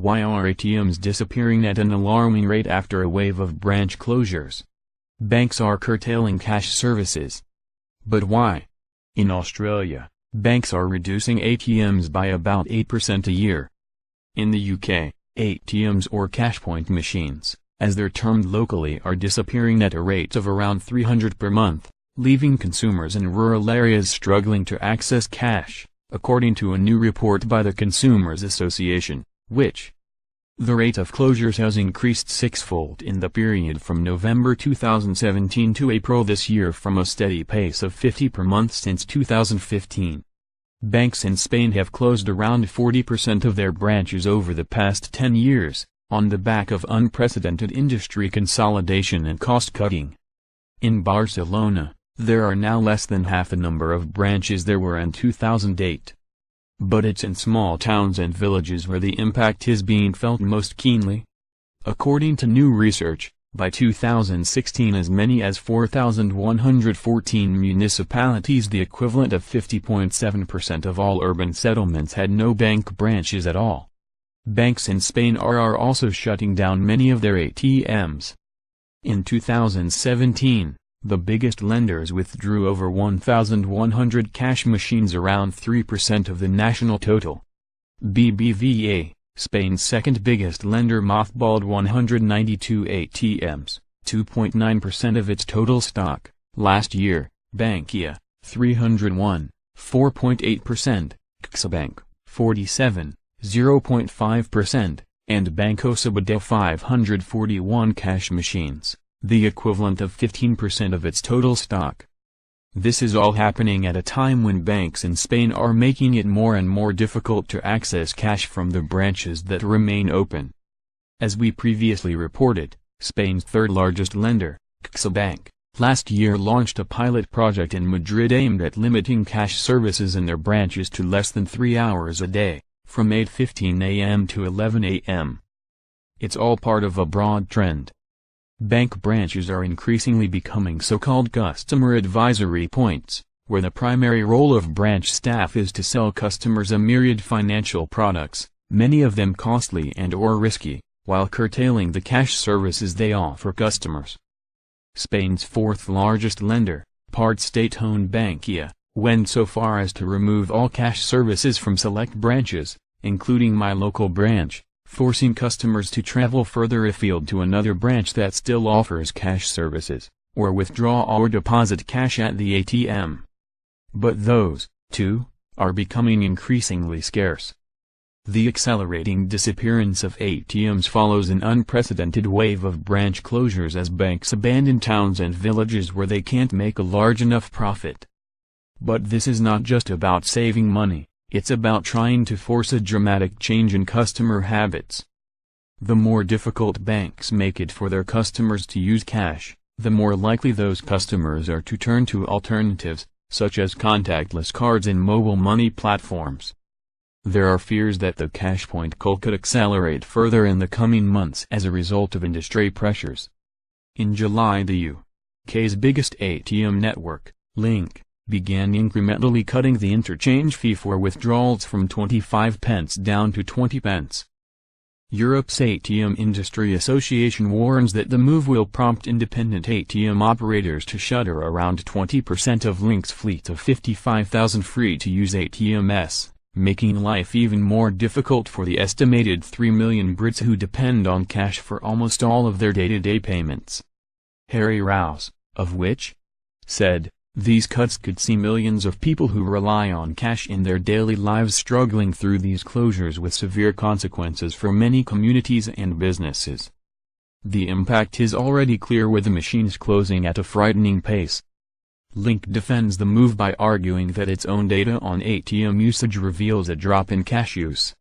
Why are ATMs disappearing at an alarming rate after a wave of branch closures? Banks are curtailing cash services. But why? In Australia, banks are reducing ATMs by about 8% a year. In the UK, ATMs or cash point machines, as they're termed locally, are disappearing at a rate of around 300 per month, leaving consumers in rural areas struggling to access cash, according to a new report by the Consumers Association, which the rate of closures has increased sixfold in the period from November 2017 to April this year, from a steady pace of 50 per month since 2015. Banks in Spain have closed around 40% of their branches over the past 10 years, on the back of unprecedented industry consolidation and cost-cutting. In Barcelona, there are now less than half the number of branches there were in 2008. But it's in small towns and villages where the impact is being felt most keenly. According to new research, by 2016 as many as 4,114 municipalities, the equivalent of 50.7% of all urban settlements, had no bank branches at all. Banks in Spain are also shutting down many of their ATMs. In 2017, the biggest lenders withdrew over 1,100 cash machines, around 3% of the national total. BBVA, Spain's second biggest lender, mothballed 192 ATMs, 2.9% of its total stock, last year. Bankia, 301, 4.8%, CaixaBank, 47, 0.5%, and Banco Sabadell 541 cash machines, the equivalent of 15% of its total stock. This is all happening at a time when banks in Spain are making it more and more difficult to access cash from the branches that remain open. As we previously reported, Spain's third largest lender, CaixaBank, last year launched a pilot project in Madrid aimed at limiting cash services in their branches to less than 3 hours a day, from 8:15 a.m. to 11 a.m. It's all part of a broad trend. Bank branches are increasingly becoming so-called customer advisory points, where the primary role of branch staff is to sell customers a myriad financial products, many of them costly and/or risky, while curtailing the cash services they offer customers. Spain's fourth largest lender, part state-owned Bankia, went so far as to remove all cash services from select branches, including my local branch, forcing customers to travel further afield to another branch that still offers cash services, or withdraw or deposit cash at the ATM. But those, too, are becoming increasingly scarce. The accelerating disappearance of ATMs follows an unprecedented wave of branch closures as banks abandon towns and villages where they can't make a large enough profit. But this is not just about saving money. It's about trying to force a dramatic change in customer habits. The more difficult banks make it for their customers to use cash, the more likely those customers are to turn to alternatives, such as contactless cards and mobile money platforms. There are fears that the cash point cull could accelerate further in the coming months as a result of industry pressures. In July, the UK's biggest ATM network, Link, began incrementally cutting the interchange fee for withdrawals from 25 pence down to 20 pence. Europe's ATM Industry Association warns that the move will prompt independent ATM operators to shutter around 20% of Link's fleet of 55,000 free-to-use ATMs, making life even more difficult for the estimated 3 million Brits who depend on cash for almost all of their day-to-day payments. Harry Rouse, of Which? Said, "These cuts could see millions of people who rely on cash in their daily lives struggling through these closures with severe consequences for many communities and businesses." The impact is already clear, with the machines closing at a frightening pace. Link defends the move by arguing that its own data on ATM usage reveals a drop in cash use.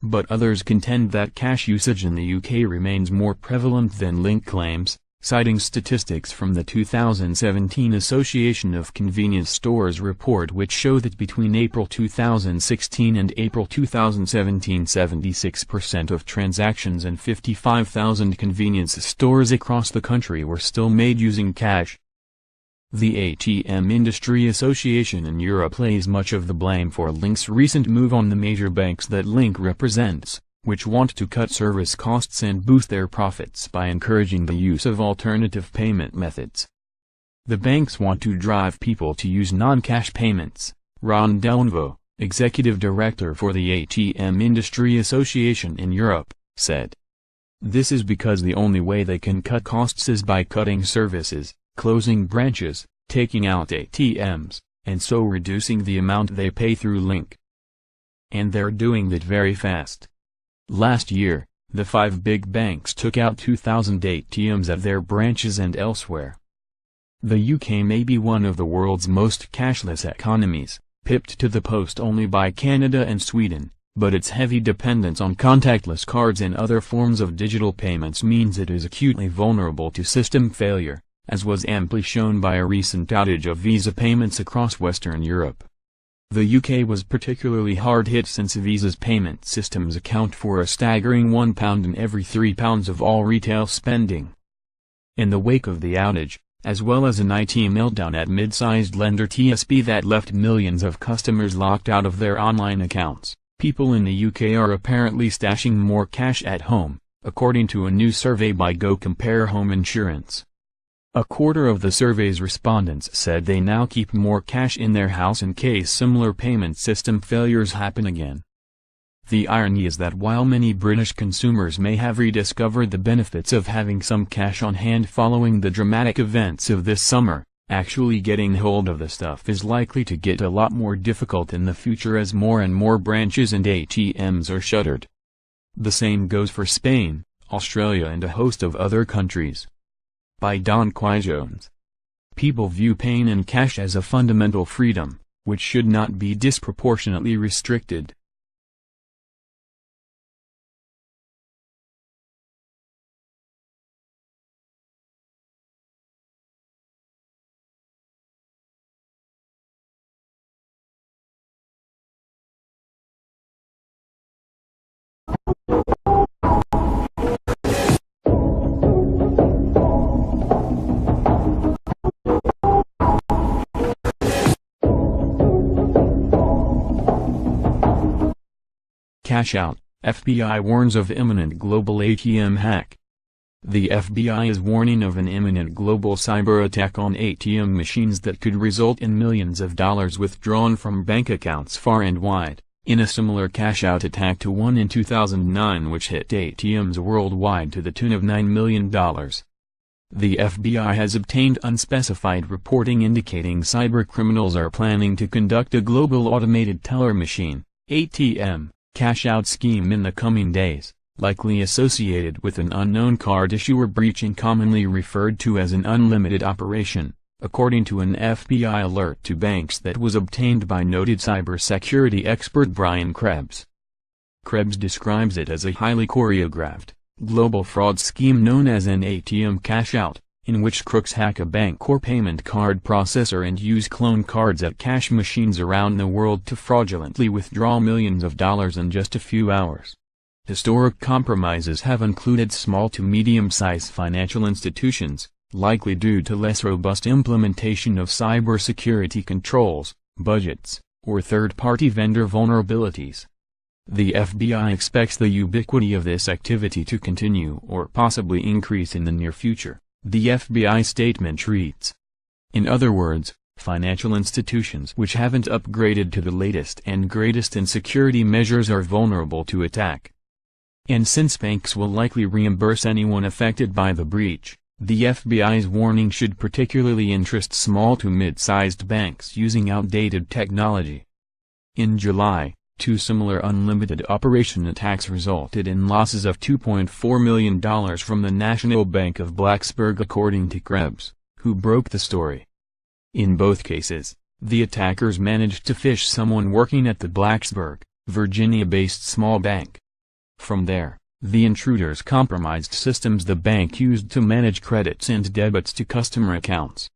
But others contend that cash usage in the UK remains more prevalent than Link claims, citing statistics from the 2017 Association of Convenience Stores report, which show that between April 2016 and April 2017 76% of transactions in 55,000 convenience stores across the country were still made using cash. The ATM Industry Association in Europe lays much of the blame for Link's recent move on the major banks that Link represents, which want to cut service costs and boost their profits by encouraging the use of alternative payment methods. The banks want to drive people to use non-cash payments, Ron Delonvo, executive director for the ATM Industry Association in Europe, said. This is because the only way they can cut costs is by cutting services, closing branches, taking out ATMs, and so reducing the amount they pay through Link. And they're doing that very fast. Last year, the 5 big banks took out 2,000 ATMs at their branches and elsewhere. The UK may be one of the world's most cashless economies, pipped to the post only by Canada and Sweden, but its heavy dependence on contactless cards and other forms of digital payments means it is acutely vulnerable to system failure, as was amply shown by a recent outage of Visa payments across Western Europe. The UK was particularly hard hit since Visa's payment systems account for a staggering £1 in every £3 of all retail spending. In the wake of the outage, as well as an IT meltdown at mid-sized lender TSB that left millions of customers locked out of their online accounts, people in the UK are apparently stashing more cash at home, according to a new survey by GoCompare Home Insurance. A quarter of the survey's respondents said they now keep more cash in their house in case similar payment system failures happen again. The irony is that while many British consumers may have rediscovered the benefits of having some cash on hand following the dramatic events of this summer, actually getting hold of the stuff is likely to get a lot more difficult in the future as more and more branches and ATMs are shuttered. The same goes for Spain, Australia and a host of other countries. By Don Quajones. People view paying in cash as a fundamental freedom, which should not be disproportionately restricted. Cash out, FBI warns of imminent global ATM hack. The FBI is warning of an imminent global cyber attack on ATM machines that could result in millions of dollars withdrawn from bank accounts far and wide, in a similar cash-out attack to one in 2009 which hit ATMs worldwide to the tune of $9 million. The FBI has obtained unspecified reporting indicating cybercriminals are planning to conduct a global automated teller machine, ATM, cash-out scheme in the coming days, likely associated with an unknown card issuer breaching commonly referred to as an unlimited operation, according to an FBI alert to banks that was obtained by noted cybersecurity expert Brian Krebs. Krebs describes it as a highly choreographed, global fraud scheme known as an ATM cash-out, in which crooks hack a bank or payment card processor and use clone cards at cash machines around the world to fraudulently withdraw millions of dollars in just a few hours. Historic compromises have included small to medium-sized financial institutions, likely due to less robust implementation of cybersecurity controls, budgets, or third-party vendor vulnerabilities. The FBI expects the ubiquity of this activity to continue or possibly increase in the near future, the FBI statement reads. In other words, financial institutions which haven't upgraded to the latest and greatest in security measures are vulnerable to attack. And since banks will likely reimburse anyone affected by the breach, the FBI's warning should particularly interest small to mid-sized banks using outdated technology. In July, 2 similar unlimited operation attacks resulted in losses of $2.4 million from the National Bank of Blacksburg according to Krebs, who broke the story. In both cases, the attackers managed to phish someone working at the Blacksburg, Virginia-based small bank. From there, the intruders compromised systems the bank used to manage credits and debits to customer accounts.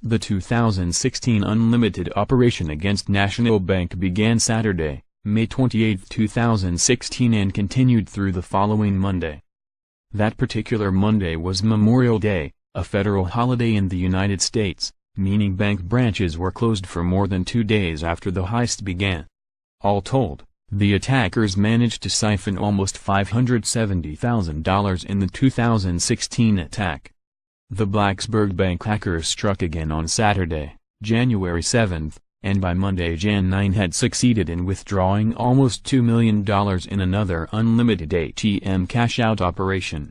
The 2016 unlimited operation against National Bank began Saturday, May 28, 2016 and continued through the following Monday. That particular Monday was Memorial Day, a federal holiday in the United States, meaning bank branches were closed for more than 2 days after the heist began. All told, The attackers managed to siphon almost $570,000 in the 2016 attack. The Blacksburg Bank hackers struck again on Saturday, January 7, and by Monday, Jan 9 had succeeded in withdrawing almost $2 million in another unlimited ATM cash-out operation.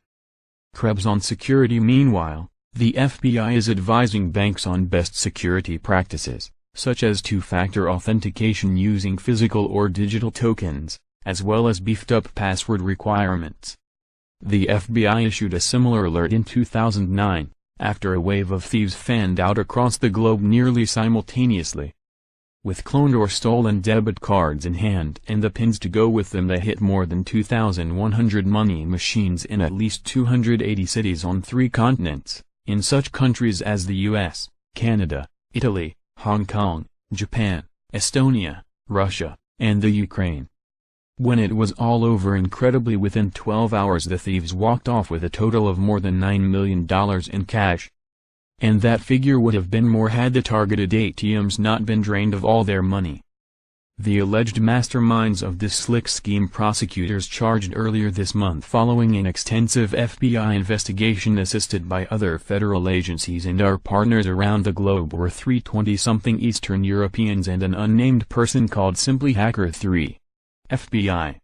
Krebs on security. Meanwhile, the FBI is advising banks on best security practices, such as two-factor authentication using physical or digital tokens, as well as beefed-up password requirements. The FBI issued a similar alert in 2009, after a wave of thieves fanned out across the globe nearly simultaneously. With cloned or stolen debit cards in hand and the pins to go with them, they hit more than 2,100 money machines in at least 280 cities on 3 continents, in such countries as the US, Canada, Italy, Hong Kong, Japan, Estonia, Russia, and the Ukraine. When it was all over, incredibly within 12 hours the thieves walked off with a total of more than $9 million in cash. And that figure would have been more had the targeted ATMs not been drained of all their money. The alleged masterminds of this slick scheme, prosecutors charged earlier this month following an extensive FBI investigation assisted by other federal agencies and our partners around the globe, were 3 20-something Eastern Europeans and an unnamed person called simply Hacker 3. FBI.